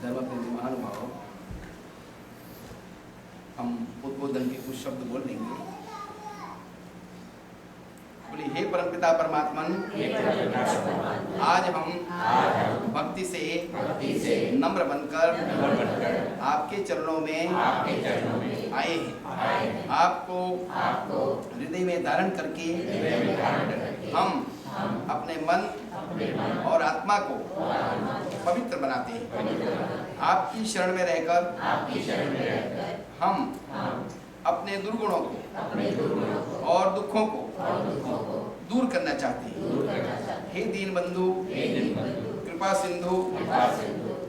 धर्मप्रेमी महानुभाव, हम उद्बोधन के कुछ शब्द बोल लेंगे। बोलिए, हे परमपिता परमात्मन, आज हम भक्ति से नम्र बनकर आपके चरणों में आए हैं। आपको हृदय में धारण करके हम अपने मन और आत्मा को पवित्र बनाते हैं। आपकी शरण में रहकर हम अपने दुर्गुणों को और दुखों को दूर करना चाहते हैं। हे दीन बंधु, कृपा सिंधु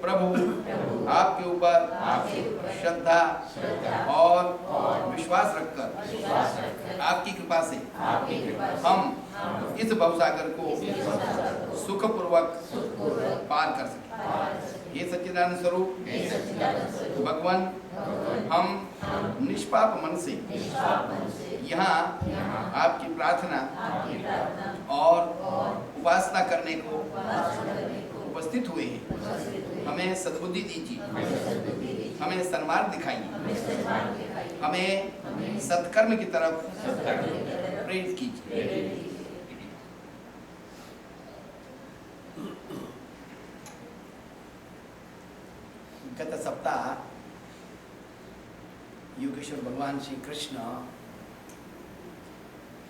प्रभु, आपके ऊपर श्रद्धा और विश्वास रखकर आपकी कृपा से हम इस भवसागर को सुखपूर्वक पार कर सकें। हे सच्चिदानंद स्वरूप भगवान, हम निष्पाप मन से यहाँ आपकी प्रार्थना और उपासना करने को उपस्थित हुए हैं। हमें सद्बुद्धि दीजिए, हमें सन्मार्ग दिखाइए, हमें सत्कर्म की तरफ प्रेरित कीजिए। गत सप्ताह योगेश्वर भगवान श्री कृष्ण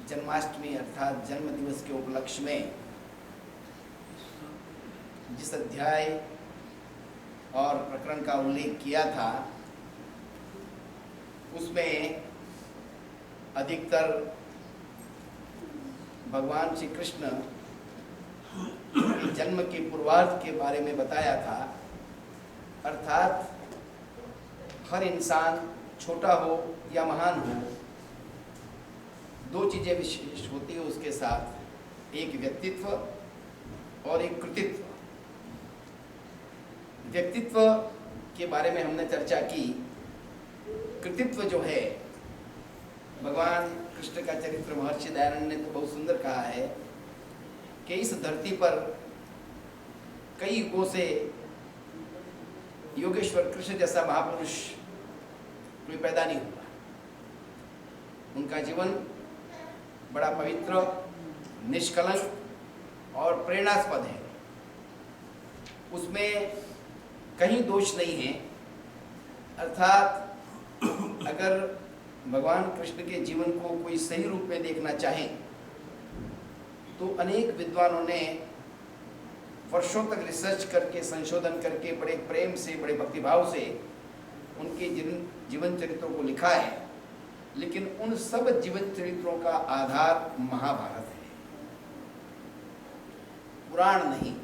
जन्माष्टमी अर्थात जन्म दिवस के उपलक्ष्य में जिस अध्याय और प्रकरण का उल्लेख किया था, उसमें अधिकतर भगवान श्री कृष्ण के जन्म के पूर्वार्ध के बारे में बताया था। अर्थात हर इंसान छोटा हो या महान हो, दो चीजें विशेष होती है उसके साथ, एक व्यक्तित्व और एक कृतित्व। व्यक्तित्व के बारे में हमने चर्चा की। कृतित्व जो है, भगवान कृष्ण का चरित्र महर्षि दयानंद ने तो बहुत सुंदर कहा है कि इस धरती पर कई युगों से योगेश्वर कृष्ण जैसा महापुरुष कोई पैदा नहीं हुआ। उनका जीवन बड़ा पवित्र, निष्कलंक और प्रेरणास्पद है। उसमें कहीं दोष नहीं है। अर्थात अगर भगवान कृष्ण के जीवन को कोई सही रूप में देखना चाहें तो अनेक विद्वानों ने वर्षों तक रिसर्च करके, संशोधन करके, बड़े प्रेम से, बड़े भक्तिभाव से उनके जीवन चरित्रों को लिखा है। लेकिन उन सब जीवन चरित्रों का आधार महाभारत है, पुराण नहीं।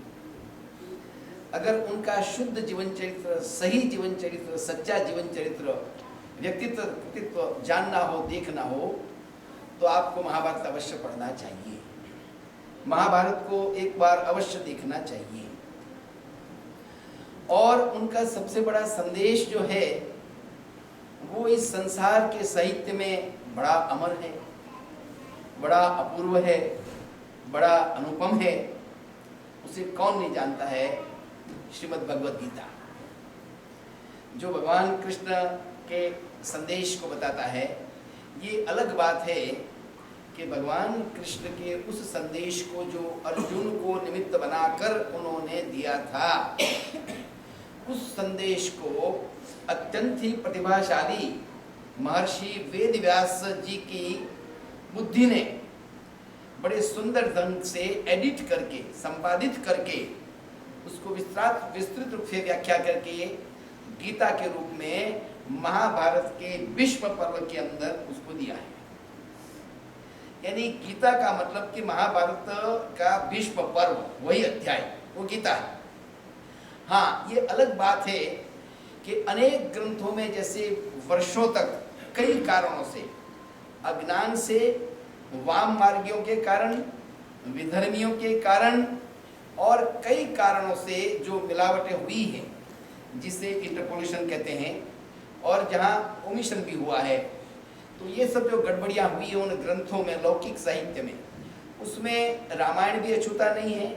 अगर उनका शुद्ध जीवन चरित्र, सही जीवन चरित्र, सच्चा जीवन चरित्र, व्यक्तित्व, कृतित्व जानना हो, देखना हो, तो आपको महाभारत अवश्य पढ़ना चाहिए। महाभारत को एक बार अवश्य देखना चाहिए। और उनका सबसे बड़ा संदेश जो है वो इस संसार के साहित्य में बड़ा अमर है, बड़ा अपूर्व है, बड़ा अनुपम है। उसे कौन नहीं जानता है? श्रीमद् भगवद गीता, जो भगवान कृष्ण के संदेश को बताता है। ये अलग बात है कि भगवान कृष्ण के उस संदेश को जो अर्जुन को निमित्त बनाकर उन्होंने दिया था, उस संदेश को अत्यंत ही प्रतिभाशाली महर्षि वेद व्यास जी की बुद्धि ने बड़े सुंदर ढंग से एडिट करके, संपादित करके, उसको विस्तृत रूप से व्याख्या करके गीता के रूप में महाभारत के विश्व पर्व के अंदर उसको दिया है। यानी गीता का मतलब कि महाभारत का विश्व पर्व, वही अध्याय, वो गीता है। हाँ, ये अलग बात है कि अनेक ग्रंथों में जैसे वर्षों तक कई कारणों से, अज्ञान से, वाम मार्गियों के कारण, विधर्मियों के कारण और कई कारणों से जो मिलावटें हुई हैं, जिसे इंटरपोलेशन कहते हैं, और जहाँ ओमिशन भी हुआ है, तो ये सब जो गड़बड़ियाँ हुई है उन ग्रंथों में, लौकिक साहित्य में, उसमें रामायण भी अछूता नहीं है।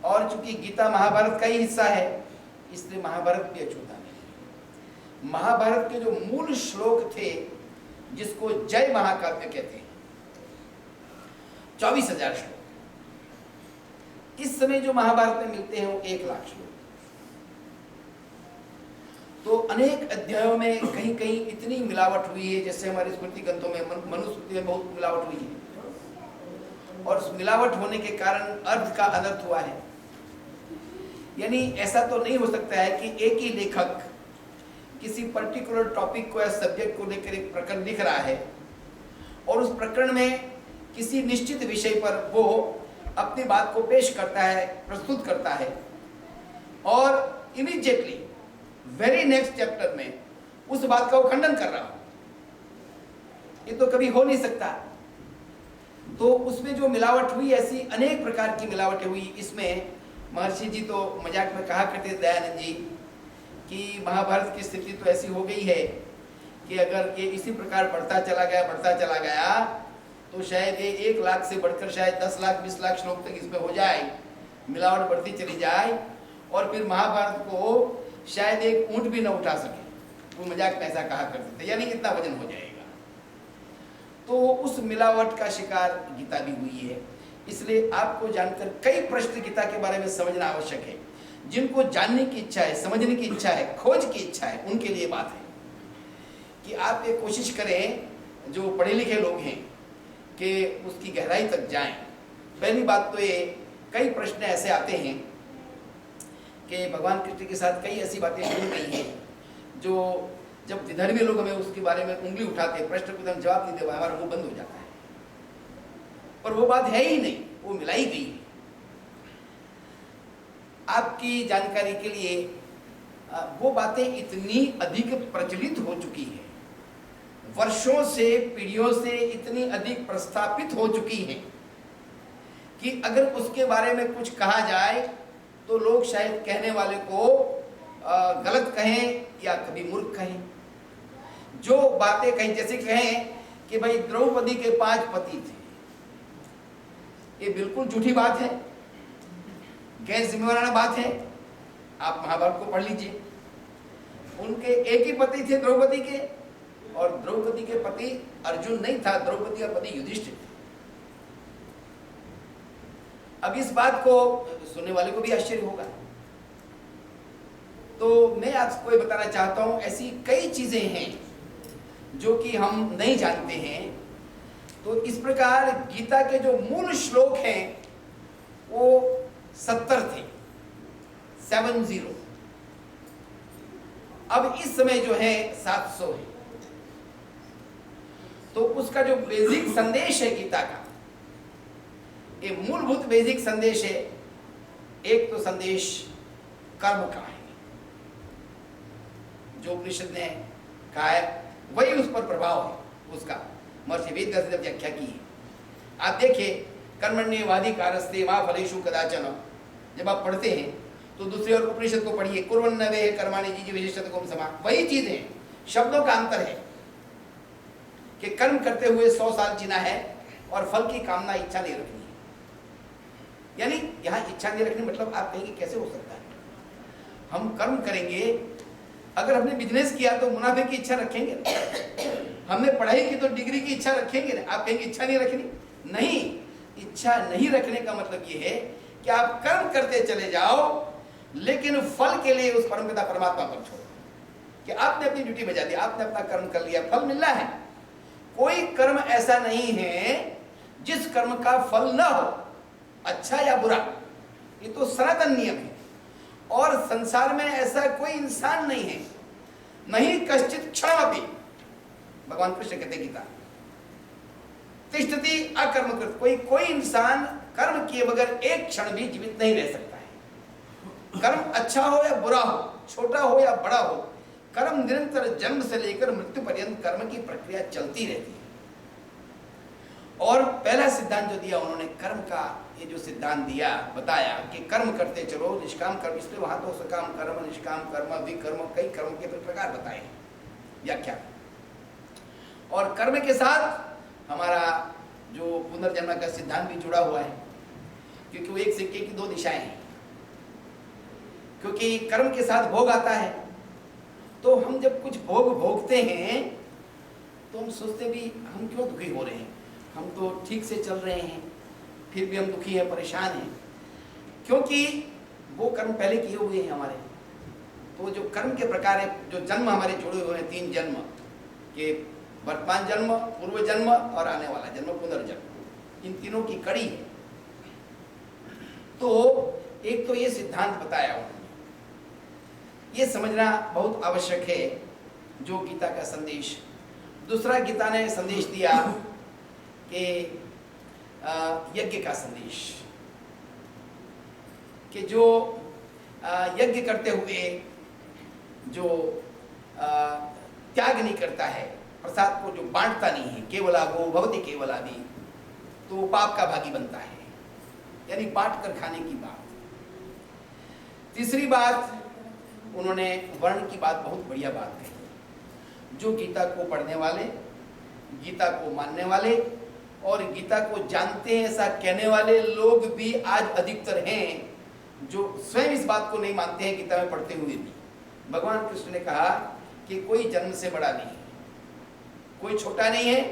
और चूंकि गीता महाभारत का ही हिस्सा है, इसलिए महाभारत भी अछूता नहीं। महाभारत के जो मूल श्लोक थे, जिसको जय महाकाव्य कहते हैं, 24,000 श्लोक, इस समय जो महाभारत में मिलते हैं वो 1,00,000 श्लोक। तो अनेक अध्यायों में कहीं कहीं इतनी मिलावट हुई है, जैसे हमारी स्मृति ग्रंथों में, मनुस्मृति में बहुत मिलावट हुई है, और उस मिलावट होने के कारण अर्थ का अनर्थ हुआ है। यानी ऐसा तो नहीं हो सकता है कि एक ही लेखक किसी पर्टिकुलर टॉपिक को या सब्जेक्ट को लेकर एक प्रकरण लिख रहा है और उस प्रकरण में किसी निश्चित विषय पर वो अपनी बात को पेश करता है, प्रस्तुत करता है, और इमीडिएटली वेरी नेक्स्ट चैप्टर में उस बात का वो खंडन कर रहा हो। ये तो कभी हो नहीं सकता। तो उसमें जो मिलावट हुई, ऐसी अनेक प्रकार की मिलावटें हुई। इसमें महर्षि जी तो मजाक में कहा करते, दयानंद जी, कि महाभारत की स्थिति तो ऐसी हो गई है कि अगर ये इसी प्रकार बढ़ता चला गया तो शायद ये 1,00,000 से बढ़कर शायद 10,00,000 20,00,000 श्लोक तक इसमें हो जाए, मिलावट बढ़ती चली जाए, और फिर महाभारत को शायद एक ऊंट भी न उठा सके। वो मजाक में ऐसा कहा करते थे, यानी इतना वजन हो जाएगा। तो उस मिलावट का शिकार गीता भी हुई है। इसलिए आपको जानकर कई प्रश्न गीता के बारे में समझना आवश्यक है। जिनको जानने की इच्छा है, समझने की इच्छा है, खोज की इच्छा है, उनके लिए बात है कि आप ये कोशिश करें, जो पढ़े लिखे लोग हैं, कि उसकी गहराई तक जाएं। पहली बात तो ये, कई प्रश्न ऐसे आते हैं कि भगवान कृष्ण के साथ कई ऐसी बातें जुड़ी गई हैं जो जब विधर्मी लोग हमें उसके बारे में उंगली उठाते हैं, प्रश्न को हम जवाब नहीं दे पाए, हमारा मुंह बंद हो जाता है। और वो बात है ही नहीं, वो मिलाई गई है। आपकी जानकारी के लिए वो बातें इतनी अधिक प्रचलित हो चुकी है, वर्षों से, पीढ़ियों से इतनी अधिक प्रस्थापित हो चुकी हैं कि अगर उसके बारे में कुछ कहा जाए तो लोग शायद कहने वाले को गलत कहें या कभी मूर्ख कहें। जो बातें कहीं, जैसे कहें कि भाई द्रौपदी के 5 पति थे, ये बिल्कुल झूठी बात है, गैर जिम्मेवाराना बात है। आप महाभारत को पढ़ लीजिए, उनके एक ही पति थे द्रौपदी के, और द्रौपदी के पति अर्जुन नहीं था, द्रौपदी का पति युधिष्ठिर थे। अब इस बात को सुनने वाले को भी आश्चर्य होगा। तो मैं आपको ये बताना चाहता हूं, ऐसी कई चीजें हैं जो कि हम नहीं जानते हैं। तो इस प्रकार गीता के जो मूल श्लोक हैं वो 70 थे, 70। अब इस समय जो है 700 है। तो उसका जो बेसिक संदेश है गीता का, ये मूलभूत बेसिक संदेश है। एक तो संदेश कर्म का है, जो उपनिषद ने कहा है वही उस पर प्रभाव है उसका। महर्षि वेदव्यास ने व्याख्या की है। आप देखिए, कर्मण्येवाधिकारस्ते मा फलेषु कदाचन, जब आप पढ़ते हैं तो दूसरे और उपनिषद को पढ़िए, कुर्वन्नवे कर्माणि जीजी विशिष्टतम समा, वही चीज है, शब्दों का अंतर है कि कर्म करते हुए 100 साल जीना है और फल की कामना, इच्छा नहीं रखनी है। यानी यहाँ इच्छा नहीं रखनी मतलब आप कहेंगे कैसे हो सकता है? हम कर्म करेंगे, अगर हमने बिजनेस किया तो मुनाफे की इच्छा रखेंगे, हमने पढ़ाई की तो डिग्री की इच्छा रखेंगे ना। आप कहेंगे इच्छा नहीं रखनी, नहीं, इच्छा नहीं रखने का मतलब ये है कि आप कर्म करते चले जाओ, लेकिन फल के लिए उस परमपिता परमात्मा पर छोड़ो कि आपने अपनी ड्यूटी बजा दी, आपने अपना कर्म कर लिया, फल मिलना है। कोई कर्म ऐसा नहीं है जिस कर्म का फल न हो, अच्छा या बुरा, ये तो सनातन नियम है। और संसार में ऐसा कोई इंसान नहीं है, नहीं कश्चित क्षणमपि, भगवान कृष्ण कहते गीता, तिष्ठति अकर्मकृत, कोई इंसान कर्म किए बगैर एक क्षण भी जीवित नहीं रह सकता है। कर्म अच्छा हो या बुरा हो, छोटा हो या बड़ा हो, कर्म निरंतर जन्म से लेकर मृत्यु पर्यंत कर्म की प्रक्रिया चलती रहती है। और पहला सिद्धांत जो दिया उन्होंने, कर्म का ये जो सिद्धांत दिया, बताया कि कर्म करते चलो, निष्काम कर्म, इसलिए वहां तो सकाम कर्म, निष्काम कर्म, विकर्म, कई कर्म के प्रकार बताए, व्याख्या। और कर्म के साथ हमारा जो पुनर्जन्म का सिद्धांत भी जुड़ा हुआ है, क्योंकि वो एक सिक्के की 2 दिशाएं हैं। क्योंकि कर्म के साथ भोग आता है। तो हम जब कुछ भोग भोगते हैं तो हम सोचते भी हम क्यों दुखी हो रहे हैं, हम तो ठीक से चल रहे हैं, फिर भी हम दुखी हैं, परेशान हैं, क्योंकि वो कर्म पहले किए हुए हैं हमारे। तो जो कर्म के प्रकार है, जो जन्म हमारे जुड़े हुए हैं, 3 जन्म के, वर्तमान जन्म, पूर्व जन्म और आने वाला जन्म, पुनर्जन्म, इन तीनों की कड़ी है। तो एक तो ये सिद्धांत बताया उन्होंने, ये समझना बहुत आवश्यक है जो गीता का संदेश। दूसरा, गीता ने संदेश दिया कि यज्ञ का संदेश, कि जो यज्ञ करते हुए जो त्याग नहीं करता है, प्रसाद को जो बांटता नहीं है, केवला गो भवति केवलादि, तो वो पाप का भागी बनता है, यानी बांट कर खाने की बात। तीसरी बात, उन्होंने वर्ण की बात, बहुत बढ़िया बात कही। जो गीता को पढ़ने वाले, गीता को मानने वाले और गीता को जानते हैं ऐसा कहने वाले लोग भी आज अधिकतर हैं, जो स्वयं इस बात को नहीं मानते हैं गीता में पढ़ते हुए भी। भगवान कृष्ण ने कहा कि कोई जन्म से बड़ा नहीं है, कोई छोटा नहीं है,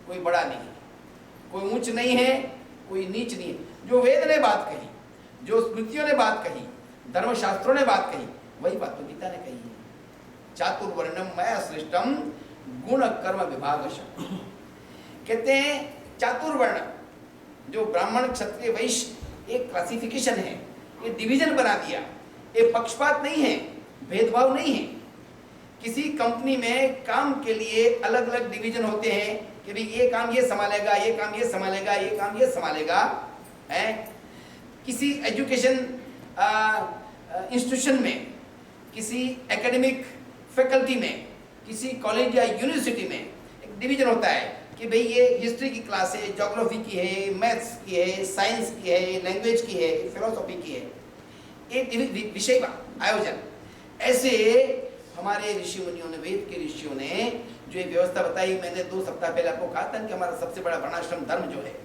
कोई बड़ा नहीं है, कोई ऊंच नहीं है, कोई नीच नहीं है। जो वेद ने बात कही, जो स्मृतियों ने बात कही, धर्मशास्त्रों ने बात कही, वही बात तो गीता ने कही है। चातुर्वर्णम मया सृष्टम गुण कर्म विभागशः। कहते हैं चातुर्वर्ण, जो ब्राह्मण क्षत्रिय वैश्य एक क्लासिफिकेशन है, ये डिवीजन बना दिया, ये पक्षपात नहीं है, भेदभाव नहीं है। किसी कंपनी में काम के लिए अलग अलग डिवीजन होते हैं कि भाई ये काम ये संभालेगा, ये काम ये संभालेगा, ये काम ये संभालेगा, है। किसी एजुकेशन इंस्टीट्यूशन में, किसी एकेडमिक फैकल्टी में, किसी कॉलेज या यूनिवर्सिटी में एक डिवीजन होता है कि भाई ये हिस्ट्री की क्लास है, ज्योग्राफी की है, मैथ्स की है, साइंस की है, लैंग्वेज की है, फिलोसॉफी की है, एक विषय आयोजन। ऐसे हमारे ऋषि मुनियों ने, वेद के ऋषियों ने जो ये व्यवस्था बताई, मैंने 2 सप्ताह पहले आपको कहा था कि हमारा सबसे बड़ा वर्णाश्रम धर्म जो है,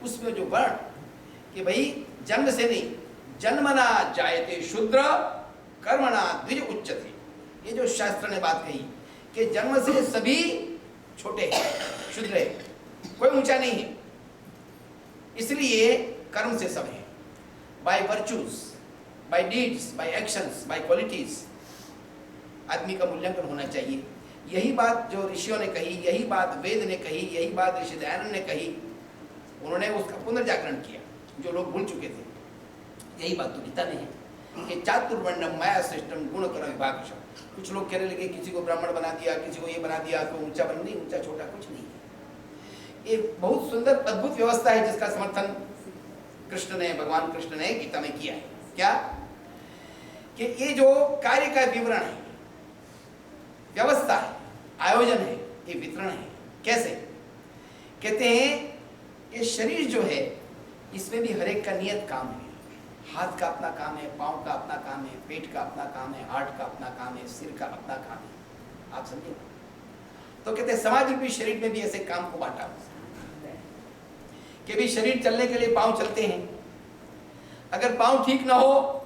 उसमें जो वर्ण कि भाई जन्म से नहीं, जन्मना जायते शूद्र कर्मणा द्विज उच्चते, ये जो शास्त्र ने बात कही कि जन्म से सभी छोटे हैं, शूद्र है, कोई ऊंचा नहीं है, इसलिए कर्म से सब है। By virtues, by deeds, by actions, by qualities आदमी का मूल्यांकन होना चाहिए। यही बात जो ऋषियों ने कही, यही बात वेद ने कही, यही बात ऋषि दयानंद ने कही, उन्होंने उसका पुनर्जागरण किया जो लोग भूल चुके थे। यही बात तो गीता में है कि चातुर्वर्णम माया सृष्टम गुण कर्म विभागशः। कुछ लोग कहने लगे किसी को ब्राह्मण बना दिया, किसी को ये बना दिया, तो ऊंचा बन नहीं, ऊंचा छोटा कुछ नहीं है। एक बहुत सुंदर अद्भुत व्यवस्था है जिसका समर्थन कृष्ण ने, भगवान कृष्ण ने गीता में किया है। क्या कि ये जो कार्य का विवरण है, व्यवस्था है, आयोजन है, ये वितरण है। कैसे? कहते हैं ये शरीर जो है इसमें भी हर एक का नियत काम है। हाथ का अपना काम है, पाँव का अपना काम है, पेट का अपना काम है, हार्ट का अपना काम है, सिर का अपना काम है। आप समझे? तो कहते हैं समाज रूपी शरीर में भी ऐसे काम को बांटा कि भी शरीर चलने के लिए पाँव चलते हैं। अगर पाँव ठीक ना हो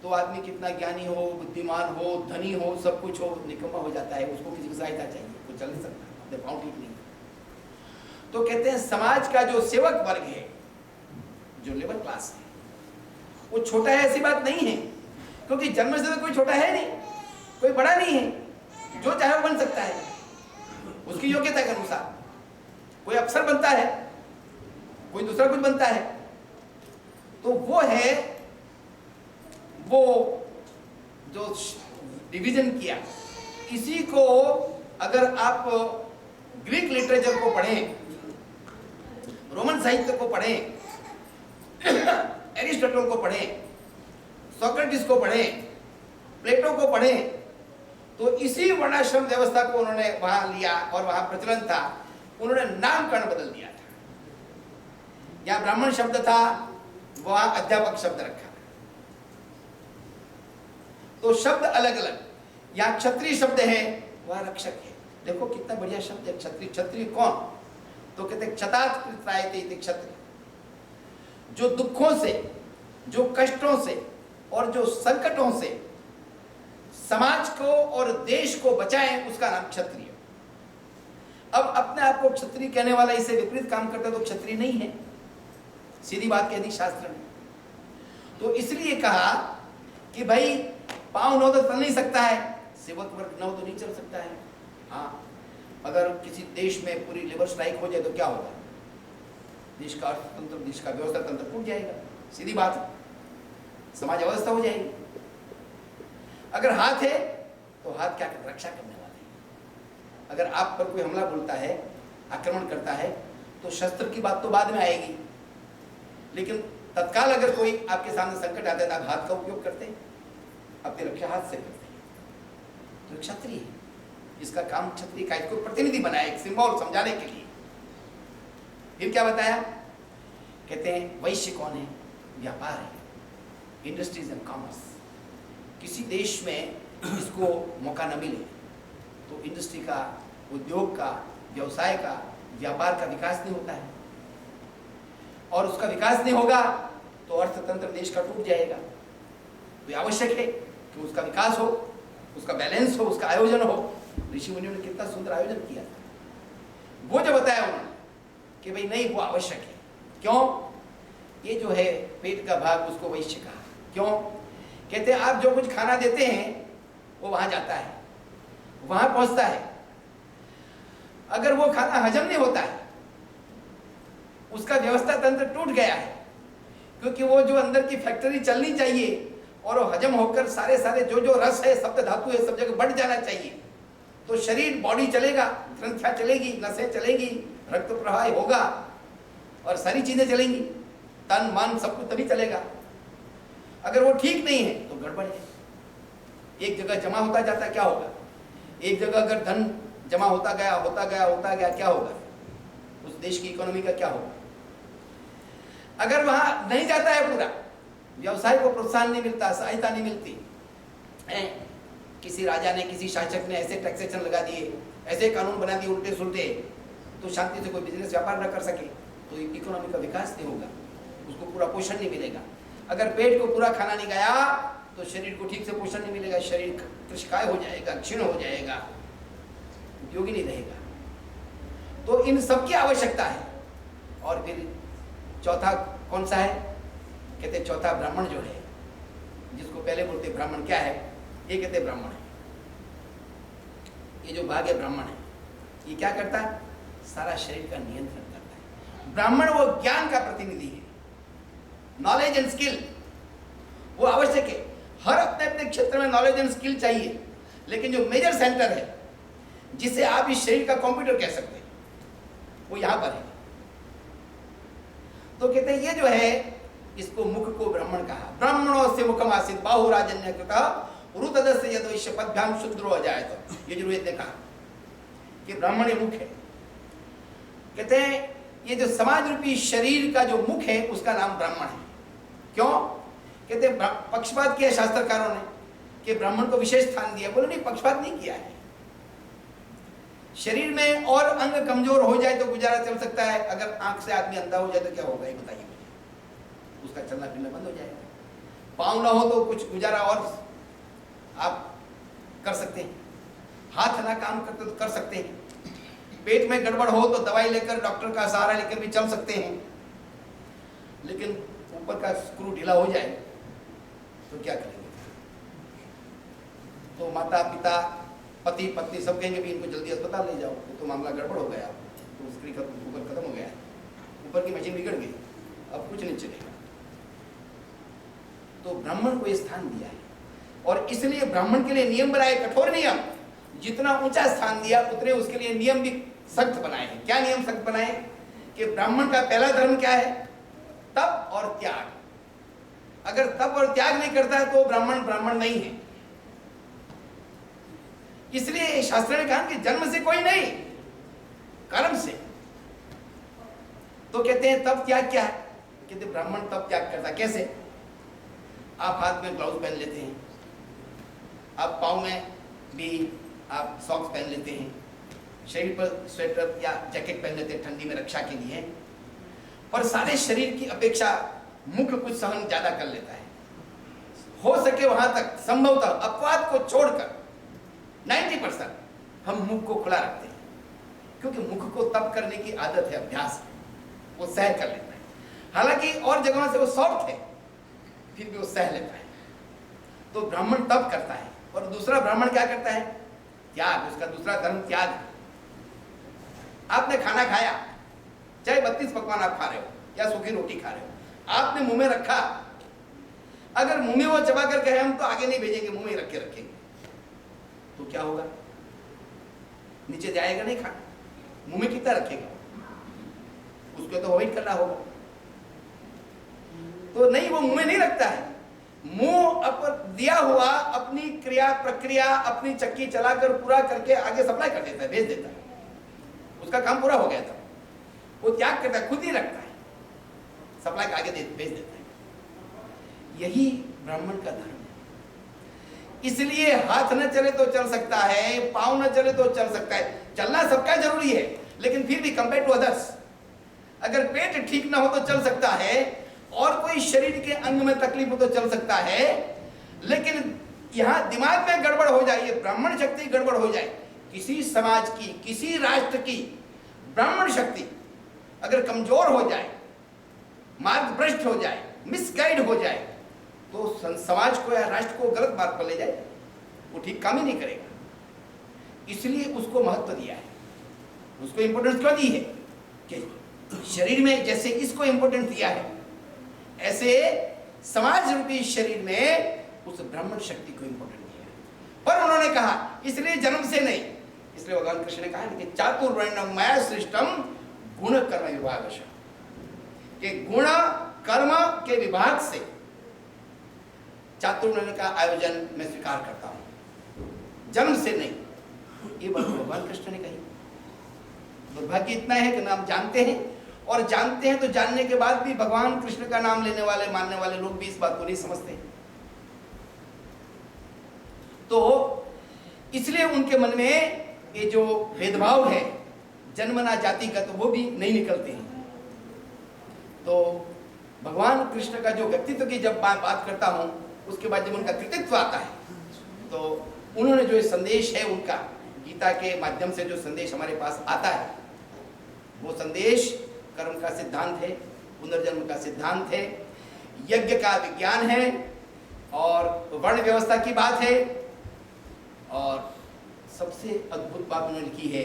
तो आदमी कितना ज्ञानी हो, बुद्धिमान हो, धनी हो, सब कुछ हो, निकम्मा हो जाता है। उसको किसी की सहायता चाहिए, वो चल नहीं सकता, अपने पाँव ठीक नहीं। तो कहते हैं समाज का जो सेवक वर्ग है, जो लेबर क्लास है, वो छोटा है ऐसी बात नहीं है, क्योंकि जन्म से तो कोई छोटा है नहीं, कोई बड़ा नहीं है। जो चाहे वो बन सकता है उसकी योग्यता के अनुसार। कोई अफसर बनता है, कोई दूसरा कुछ बनता है, तो वो है वो जो डिवीजन किया। इसी को अगर आप ग्रीक लिटरेचर को पढ़ें, रोमन साहित्य को पढ़ें, एरिस्टोटल को पढ़ें, सोक्रेटिस को पढ़ें, प्लेटो को पढ़ें, तो इसी वर्णाश्रम व्यवस्था को उन्होंने वहां लिया और वहां प्रचलन था। उन्होंने नामकरण बदल दिया था। यहाँ ब्राह्मण शब्द था, वहां अध्यापक शब्द रखा। तो शब्द अलग अलग। यहाँ क्षत्रिय शब्द है, वह रक्षक है। देखो कितना बढ़िया शब्द है क्षत्रिय। क्षत्रिय कौन? तो कहते क्षतात् कृत्रायते इति क्षत्रिय। जो दुखों से, जो कष्टों से, और जो संकटों से समाज को और देश को बचाए, उसका नाम क्षत्रिय। अब अपने आप को क्षत्रिय कहने वाला इससे विपरीत काम करता तो क्षत्रिय नहीं है, सीधी बात कह दी शास्त्र ने। तो इसलिए कहा कि भाई पांव नौ तो चल नहीं सकता है, सेवक वर्ग नौ तो नहीं चल सकता है। हाँ, अगर किसी देश में पूरी लेबर स्ट्राइक हो जाए तो क्या होगा? देश का अर्थतंत्र, देश का व्यवस्था तंत्र टूट जाएगा, सीधी बात है, समाज अवस्था हो जाएगी। अगर हाथ है तो हाथ क्या रक्षा करने वाले हैं। अगर आप पर कोई हमला बोलता है, आक्रमण करता है, तो शस्त्र की बात तो बाद में आएगी, लेकिन तत्काल अगर कोई आपके सामने संकट आता है तो आप हाथ का उपयोग करते हैं, अपनी रक्षा हाथ से करते हैं। तो क्षत्रिय है, इसका काम क्षत्रिय का, इसको प्रतिनिधि बनाया, एक सिंबल समझाने के लिए। फिर क्या बताया? कहते हैं वैश्य कौन है? व्यापार है, इंडस्ट्रीज एंड कॉमर्स। किसी देश में इसको मौका न मिले तो इंडस्ट्री का, उद्योग का, व्यवसाय का, व्यापार का विकास नहीं होता है, और उसका विकास नहीं होगा तो अर्थतंत्र देश का टूट जाएगा। तो आवश्यक है कि उसका विकास हो, उसका बैलेंस हो, उसका आयोजन हो। ऋषि मुनियों ने कितना सुंदर आयोजन किया था। वो जो बताया उन्होंने कि भाई नहीं, वो आवश्यक है। क्यों? ये जो है पेट का भाग, उसको वैश्य कहा। क्यों? कहते हैं आप जो कुछ खाना देते हैं वो वहां जाता है, वहां पहुंचता है। अगर वो खाना हजम नहीं होता है, उसका व्यवस्था तंत्र टूट गया है, क्योंकि वो जो अंदर की फैक्ट्री चलनी चाहिए और वो हजम होकर सारे जो रस है, सप्त धातु है, सब जगह बढ़ जाना चाहिए, तो शरीर, बॉडी चलेगा, ग्रंथियां चलेगी, नसें चलेगी, रक्त प्रवाह होगा और सारी चीजें चलेंगी, तन मन सब कुछ तभी चलेगा। अगर वो ठीक नहीं है तो गड़बड़ है। एक जगह जमा होता जाता, क्या होगा? एक जगह अगर धन जमा होता गया क्या होगा? उस देश की इकोनॉमी का क्या होगा? अगर वहां नहीं जाता है पूरा, व्यवसाय को प्रोत्साहन नहीं मिलता, सहायता नहीं मिलती है, किसी राजा ने, किसी शासक ने ऐसे टैक्सेशन लगा दिए, ऐसे कानून बना दिए उल्टे सुलटे, तो शांति से कोई बिजनेस व्यापार न कर सके, तो इकोनॉमी का विकास नहीं होगा, उसको पूरा पोषण नहीं मिलेगा। अगर पेट को पूरा खाना नहीं गया तो शरीर को ठीक से पोषण नहीं मिलेगा, शरीर कृशकाय हो जाएगा, क्षीण हो जाएगा, उपयोगी नहीं रहेगा। तो इन सब की आवश्यकता है। और फिर चौथा कौन सा है? कहते चौथा ब्राह्मण जो है, जिसको पहले बोलते ब्राह्मण क्या है, ये कहते ब्राह्मण है। ये जो भाग है ब्राह्मण है, ये क्या करता है? सारा शरीर का नियंत्रण करता है। ब्राह्मण वो ज्ञान का प्रतिनिधि है, नॉलेज एंड स्किल वो आवश्यक है। हर अपने अपने क्षेत्र में नॉलेज एंड स्किल चाहिए, लेकिन जो मेजर सेंटर है, जिसे आप इस शरीर का कंप्यूटर कह सकते हैं, वो यहां पर है। तो कहते हैं ये जो है, इसको मुख को ब्राह्मण कहा। ब्राह्मणों से मुखम आसित बाहुराजन्य कृता रुतदस्य यद्वैश्य पद्भ्याम शूद्रो अजायत। यजुर्वेद ने कहा कि ब्राह्मण ये मुख है। कहते हैं ये जो समाज रूपी शरीर का जो मुख है, उसका नाम ब्राह्मण है। क्यों? कहते हैं पक्षपात किया शास्त्रकारों ने कि ब्राह्मण को विशेष स्थान दिया। बोले नहीं, पक्षपात नहीं किया है। शरीर में और अंग कमजोर हो जाए तो गुजारा चल सकता है, अगर आंख से आदमी अंधा हो जाए तो क्या होगा ये बताइए मुझे? उसका चलना फिरना बंद हो जाएगा। पाँव ना हो तो कुछ गुजारा और आप कर सकते हैं, हाथ ना काम करते तो कर सकते हैं, पेट में गड़बड़ हो तो दवाई लेकर, डॉक्टर का सहारा लेकर भी चल सकते हैं, लेकिन ऊपर का स्क्रू ढीला हो जाए तो क्या करेंगे? तो माता पिता, पति पत्नी सब कहेंगे भी इनको जल्दी अस्पताल ले जाओ, तो मामला गड़बड़ हो गया, तो स्क्रू का ऊपर खत्म हो गया, ऊपर की मशीन बिगड़ गई, अब कुछ नहीं चलेगा। तो ब्राह्मण को स्थान दिया है, और इसलिए ब्राह्मण के लिए नियम बनाए, कठोर नियम। जितना ऊंचा स्थान दिया उतने उसके लिए नियम भी सख्त बनाए हैं। क्या नियम सख्त बनाए? कि ब्राह्मण का पहला धर्म क्या है? तप और त्याग। अगर तप और त्याग नहीं करता है तो ब्राह्मण नहीं है। इसलिए शास्त्र ने कहा कि जन्म से कोई नहीं, कर्म से। तो कहते हैं तप त्याग क्या है? कहते ब्राह्मण तप त्याग करता। कैसे? आप हाथ में ग्लव्स पहन लेते हैं, आप पाँव में भी आप सॉक्स पहन लेते हैं, शरीर पर स्वेटर या जैकेट पहन लेते हैं ठंडी में रक्षा के लिए, पर सारे शरीर की अपेक्षा मुख कुछ सहन ज्यादा कर लेता है। हो सके वहां तक संभवतः अपवाद को छोड़कर 90% हम मुख को खुला रखते हैं, क्योंकि मुख को तब करने की आदत है, अभ्यास है, वो सह कर लेता है। हालांकि और जगहों से वो सॉफ्ट है, फिर भी वो सह लेता है। तो ब्राह्मण तब करता है, और दूसरा ब्राह्मण क्या करता है? त्याग, उसका दूसरा धर्म त्याग। आपने खाना खाया, चाहे 32 पकवान आप खा रहे हो या सूखी रोटी खा रहे हो, आपने मुंह में रखा, अगर मुंह में वो चबा कर कहे हम तो आगे नहीं भेजेंगे, मुंह में रख के रखेंगे, तो क्या होगा? नीचे जाएगा नहीं खाना, मुंह में कितना रखेगा? उसको तो अवॉइड करना होगा। तो नहीं, वो मुंह में नहीं रखता है, मुंह दिया हुआ अपनी क्रिया प्रक्रिया अपनी चक्की चलाकर पूरा करके आगे सप्लाई कर देता है, भेज देता है, उसका काम पूरा हो गया था। वो त्याग करता है, खुद ही रखता है, सप्लाई का आगे भेज देता है। यही ब्राह्मण का धर्म है। इसलिए हाथ न चले तो चल सकता है, पांव न चले तो चल सकता है, चलना सबका जरूरी है, लेकिन फिर भी कंपेयर टू अदर्स, अगर पेट ठीक ना हो तो चल सकता है, और कोई शरीर के अंग में तकलीफ हो तो चल सकता है, लेकिन यहां दिमाग में गड़बड़ हो जाए, ब्राह्मण शक्ति गड़बड़ हो जाए, किसी समाज की, किसी राष्ट्र की ब्राह्मण शक्ति अगर कमजोर हो जाए, मार्ग भ्रष्ट हो जाए, मिसगाइड हो जाए, तो समाज को या राष्ट्र को गलत मार्ग पर ले जाए, वो ठीक काम ही नहीं करेगा। इसलिए उसको महत्व दिया है, उसको इंपोर्टेंस क्यों दी है? कि शरीर में जैसे इसको इंपोर्टेंस दिया है, ऐसे समाज रूपी शरीर में उस ब्राह्मण शक्ति को इंपोर्टेंस दिया है। पर उन्होंने कहा इसलिए जन्म से नहीं, इसलिए भगवान कृष्ण ने कहा कि चातुर्वर्ण्यम मया सृष्टम गुण कर्म विभागश, कि गुण कर्म के विभाग से चातुर्वर्ण का आयोजन मैं स्वीकार करता हूं, जन्म से नहीं। ये बात भगवान कृष्ण ने कही। दुर्भाग्य इतना है कि नाम जानते हैं, और जानते हैं तो जानने के बाद भी भगवान कृष्ण का नाम लेने वाले मानने वाले लोग भी इस बात को नहीं समझते। तो इसलिए उनके मन में ये जो भेदभाव है जन्मना जातिगत, वो भी नहीं निकलते हैं। तो भगवान कृष्ण का जो व्यक्तित्व की जब बात करता हूं, उसके बाद जब उनका कृतित्व आता है, तो उन्होंने जो संदेश है उनका, गीता के माध्यम से जो संदेश हमारे पास आता है, वो संदेश कर्म का सिद्धांत है, पुनर्जन्म का सिद्धांत है, यज्ञ का विज्ञान है, और वर्ण व्यवस्था की बात है। और सबसे अद्भुत बात उन्होंने लिखी है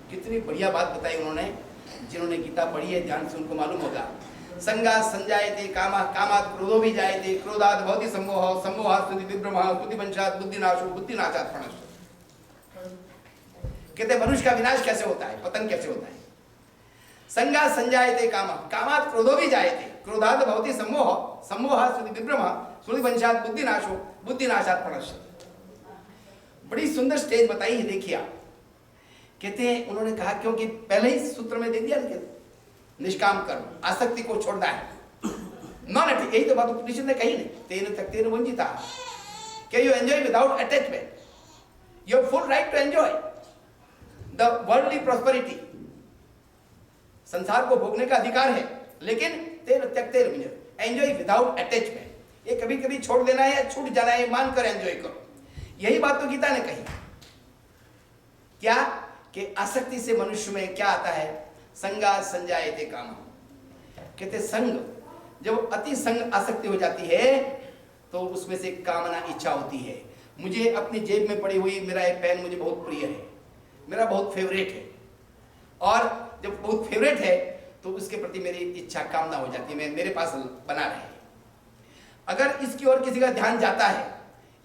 कितनी बढ़िया बात बताई उन्होंने। जिन्होंने गीता पढ़ी है ध्यान से उनको मालूम होगा, संगा संजायते कामा कामात् क्रोधो भी जायते क्रोधात् भवति सम्मोहः सम्मोहात् स्तुति विभ्रमः स्तुतिवंशात् बुद्धिनाशो बुद्धिनाशात् प्रणश्यति। कहते मनुष्य का विनाश कैसे होता है, पतन कैसे होता है? संगा संजायते कामा कामात् क्रोधो भी जायते क्रोधात् भवति सम्मोहः सम्मोहात् स्तुति विभ्रमः स्तुतिवंशात् बुद्धिनाशो बुद्धिनाशात् प्रणश्यति। बड़ी सुंदर स्टेज बताई है, देखिए आप। कहते हैं उन्होंने कहा, क्योंकि पहले ही सूत्र में दे दिया निष्काम कर्म, आसक्ति को छोड़ना है, नॉन अटैच, यही तो बात उपनिषद ने कही नहीं, तेन तक तेन वंजिता, क्या you enjoy without attachment, you have full right to enjoy the worldly prosperity, संसार को भोगने का अधिकार है, लेकिन तेन तक तेन वंजिता, एंजॉय विदाउट अटैचमेंट, ये कभी कभी छोड़ देना है या छूट जाना है, मानकर एंजॉय करो। यही बात तो गीता ने कही। क्या कि आसक्ति से मनुष्य में क्या आता है? संगा संजायते कामा। कहते संग, जब अति संग आसक्ति हो जाती है तो उसमें से कामना इच्छा होती है। मुझे अपनी जेब में पड़ी हुई मेरा एक पेन मुझे बहुत प्रिय है, मेरा बहुत फेवरेट है, और जब बहुत फेवरेट है तो उसके प्रति मेरी इच्छा कामना हो जाती है, मैं मेरे पास बना रहे। अगर इसकी ओर किसी का ध्यान जाता है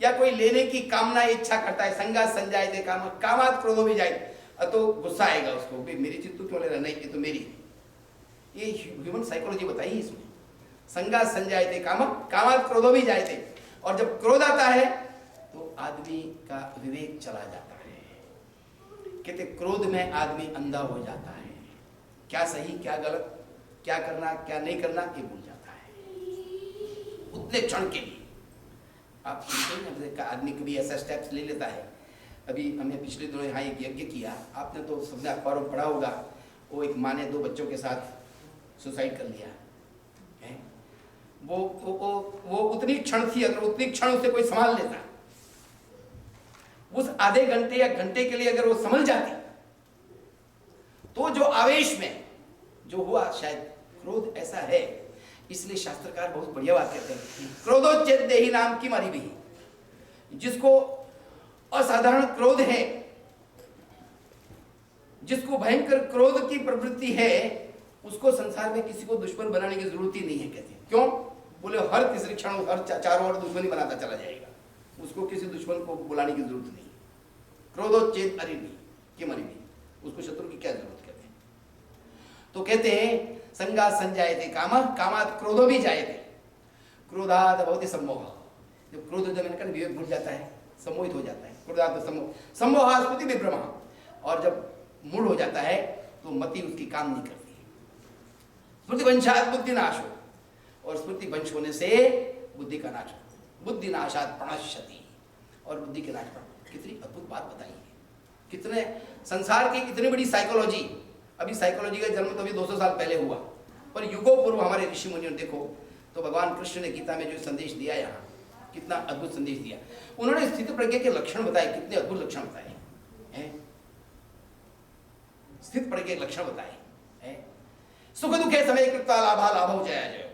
या कोई लेने की कामना इच्छा करता है, संगा संजायते कामा कामात् क्रोधो भी जाए, तो गुस्सा आएगा उसको, मेरी चीज तू क्यों ले रहा? नहीं, ये तो मेरी है। ये ह्यूमन साइकोलॉजी बताई है इसमें। संगा संजायते कामा कामात् क्रोधो भी जायते, और जब क्रोध आता है तो आदमी का विवेक चला जाता है। कहते क्रोध में आदमी अंधा हो जाता है, क्या सही क्या गलत, क्या करना क्या नहीं करना ये भूल जाता है उतने क्षण के लिए। आप सुनते हैं आदमी कभी ऐसा स्टेप्स ले लेता है। अभी हमने पिछले दिनों यहाँ एक यज्ञ किया, आपने तो सबने अखबारों में पढ़ा होगा, वो एक माँ ने 2 बच्चों के साथ सुसाइड कर लिया है। वो उतनी क्षण थी, अगर उतनी क्षण उसे कोई संभाल लेता, उस आधे घंटे या घंटे के लिए अगर वो समझ जाती, तो जो आवेश में जो हुआ, शायद क्रोध ऐसा है। इसलिए शास्त्रकार बहुत बढ़िया बात कहते हैं, क्रोधोच्चेत देहि नाम की मारी भी, जिसको असाधारण क्रोध है, जिसको भयंकर क्रोध की प्रवृत्ति है, उसको संसार में किसी को दुश्मन बनाने की जरूरत ही नहीं है। कहते हैं क्यों? बोले हर तीसरी क्षण हर चारों ओर दुश्मनी बनाता चला जाएगा, उसको किसी दुश्मन को बुलाने की जरूरत नहीं है। क्रोधोच्चेत अरिभी कि मरी भी, उसको शत्रु की क्या जरूरत। कहते हैं तो कहते हैं संगा संजायते कामः कामात् क्रोधो भी जायते, क्रोधात् भवति सम्मोहः। जब क्रोध जब मैंने कहा विवेक भूल जाता है, सम्मोहित हो जाता है, क्रोधात् सम्मोहः स्मृति विभ्रमः, और जब मूड हो जाता है तो मति उसकी काम नहीं करती है। स्मृति वंशात् बुद्धि नाशो, और स्मृति वंश होने से बुद्धि का नाश, बुद्धि नाशात् प्रणश्यति, और बुद्धि के नाश पर। कितनी अद्भुत बात बताई है, कितने संसार की इतनी बड़ी साइकोलॉजी। अभी साइकोलॉजी का जन्म तो अभी 200 साल पहले हुआ, पर युगों पूर्व हमारे ऋषि मुनियों ने देखो तो भगवान कृष्ण ने गीता में जो संदेश दिया, यहाँ कितना अद्भुत संदेश दिया। उन्होंने स्थित प्रज्ञा के लक्षण बताए, कितने अद्भुत लक्षण बताए हैं, स्थित प्रज्ञा के लक्षण बताए हैं। सुख दुखे समय कृत्वा लाभा लाभो जया जय,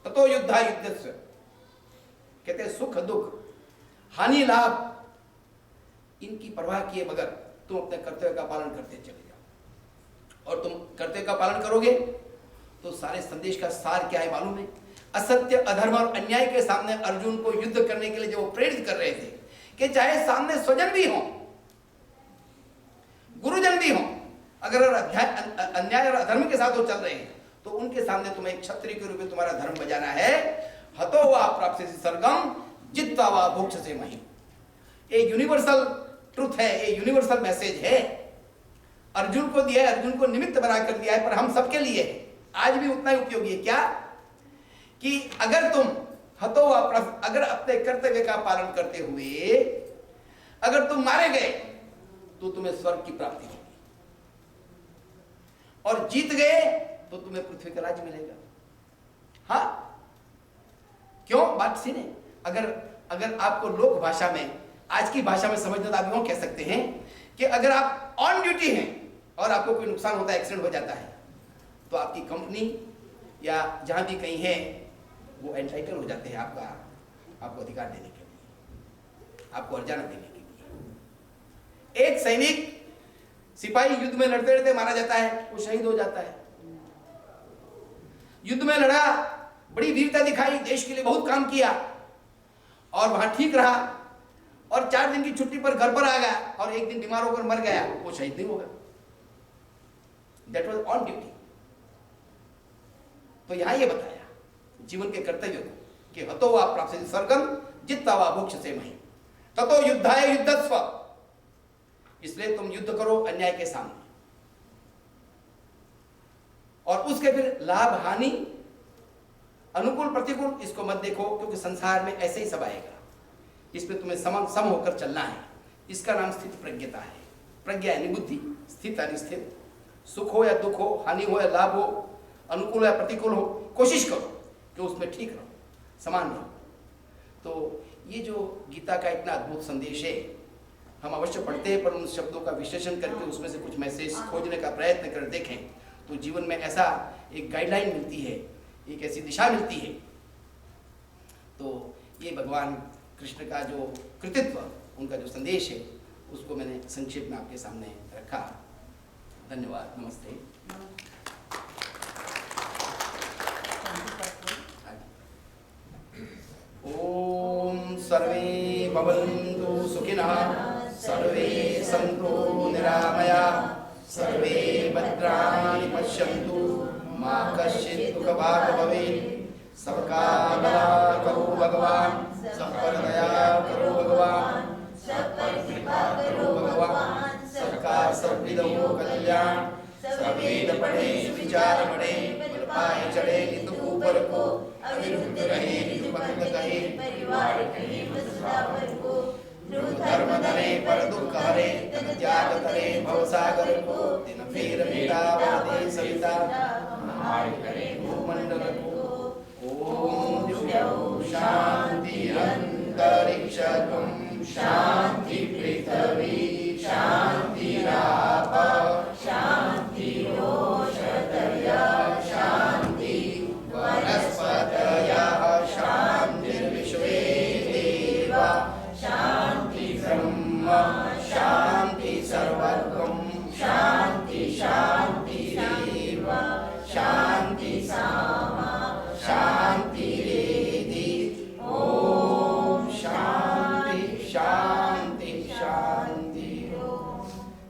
ततो युद्धा युद्धस्य। कहते हैं सुख दुख हानि लाभ इनकी परवाह किए बगैर तुम अपने कर्तव्य का पालन करते चले जाओ, और तुम कर्तव्य का पालन करोगे तो सारे संदेश का सार क्या है मालूम है? असत्य अधर्म और अन्याय के सामने अर्जुन को युद्ध करने के लिए जो वो प्रेरित कर रहे थे कि चाहे सामने स्वजन भी हो, गुरुजन भी हो, अगर अन्याय और अधर्म के साथ वो चल रहे हैं तो उनके सामने तुम्हें क्षत्रिय के रूप में तुम्हारा धर्म बजाना है। हतो वा प्राप्स्यसि सर्गम जित्वा वा भोक्ष्यसे महीम्। ये यूनिवर्सल ट्रुथ है, ये यूनिवर्सल मैसेज है। अर्जुन को दिया है, अर्जुन को निमित्त बनाकर दिया है, पर हम सबके लिए है। आज भी उतना ही उपयोगी है क्या कि अगर तुम हतो वा, अगर अपने कर्तव्य का पालन करते हुए अगर तुम मारे गए तो तुम्हें स्वर्ग की प्राप्ति होगी, और जीत गए तो तुम्हें पृथ्वी का राज्य मिलेगा। हाँ क्यों? बात सी नहीं। अगर आपको लोक भाषा में, आज की भाषा में समझना तो आप यूं कह सकते हैं कि अगर आप ऑन ड्यूटी हैं और आपको कोई नुकसान होता है, एक्सीडेंट हो जाता है, तो आपकी कंपनी या जहां भी कहीं है वो एंटाइटल हो जाते हैं आपको अधिकार देने के लिए, आपको हर्जाना देने के लिए। एक सैनिक सिपाही युद्ध में लड़ते लड़ते मारा जाता है, वो शहीद हो जाता है। युद्ध में लड़ा, बड़ी वीरता दिखाई, देश के लिए बहुत काम किया, और वहां ठीक रहा, और 4 दिन की छुट्टी पर घर पर आ गया, और एक दिन बीमार होकर मर गया, वो शहीद नहीं होगा। That was on duty. तो यहां ये बताया जीवन के कर्तव्य को कि हतो वा प्राप्स्यसि सर्गम जित्वा वा भोक्ष्यसे महीम्, ततो युद्धाय युद्धस्व। इसलिए तुम युद्ध करो अन्याय के सामने, और उसके फिर लाभ हानि अनुकूल प्रतिकूल इसको मत देखो, क्योंकि संसार में ऐसे ही सब आएगा। इसमें तुम्हें सम होकर चलना है। इसका नाम स्थित प्रज्ञता है। प्रज्ञा यानी बुद्धि, स्थित यानी स्थिर। सुख हो या दुख हो, हानि हो या लाभ हो, अनुकूल या प्रतिकूल हो, कोशिश करो कि उसमें ठीक रहो, समान रहो। तो ये जो गीता का इतना अद्भुत संदेश है, हम अवश्य पढ़ते हैं, पर उन शब्दों का विश्लेषण करके उसमें से कुछ मैसेज खोजने का प्रयत्न कर देखें तो जीवन में ऐसा एक गाइडलाइन मिलती है, एक ऐसी दिशा मिलती है। तो ये भगवान कृष्ण का जो कृतित्व, उनका जो संदेश है, उसको मैंने संक्षेप में आपके सामने रखा। धन्यवाद, नमस्ते। ओम सर्वे भवन्तु सुखिनः, सर्वे सन्तु निरामयाः, सर्वे भद्राणि पश्यन्तु, मा कश्चित् दुःखभाग् भवेत्। सबका भला करो भगवान, सब पर दया करो भगवान, सब पर कृपा करो भगवान, सबका सर्वविध हो कल्याण। सब वेद पढ़े विचार बढ़े, बल पाए चढ़े नित ऊपर को, अविरुद्ध रहे निरुपंथ कहे, परिवार कहे वसुधावर को। ध्रुव धर्म धरे पर दुख हरे, तन त्याग करे भवसागर को। दिन फेर मिटावा दे सविता, महार करे भूमंडल को। शांति अंतरिक्षगम शांति पृथ्वी शांति राप शांति ओषधयः शांति वनस्पतयः शांतिर्विश्वे देव शांति ब्रह्म शांति सर्वगम शांति शांति देव शांति सामा शांति रेधि ओम शांति शांति शांति।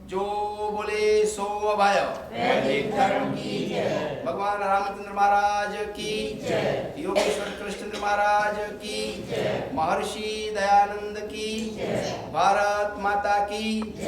जो बोले सो अभय। वैदिक धर्म की जय। भगवान रामचंद्र महाराज की जय। योगेश्वर कृष्ण महाराज की जय। महर्षि दयानंद की जय। भारत माता की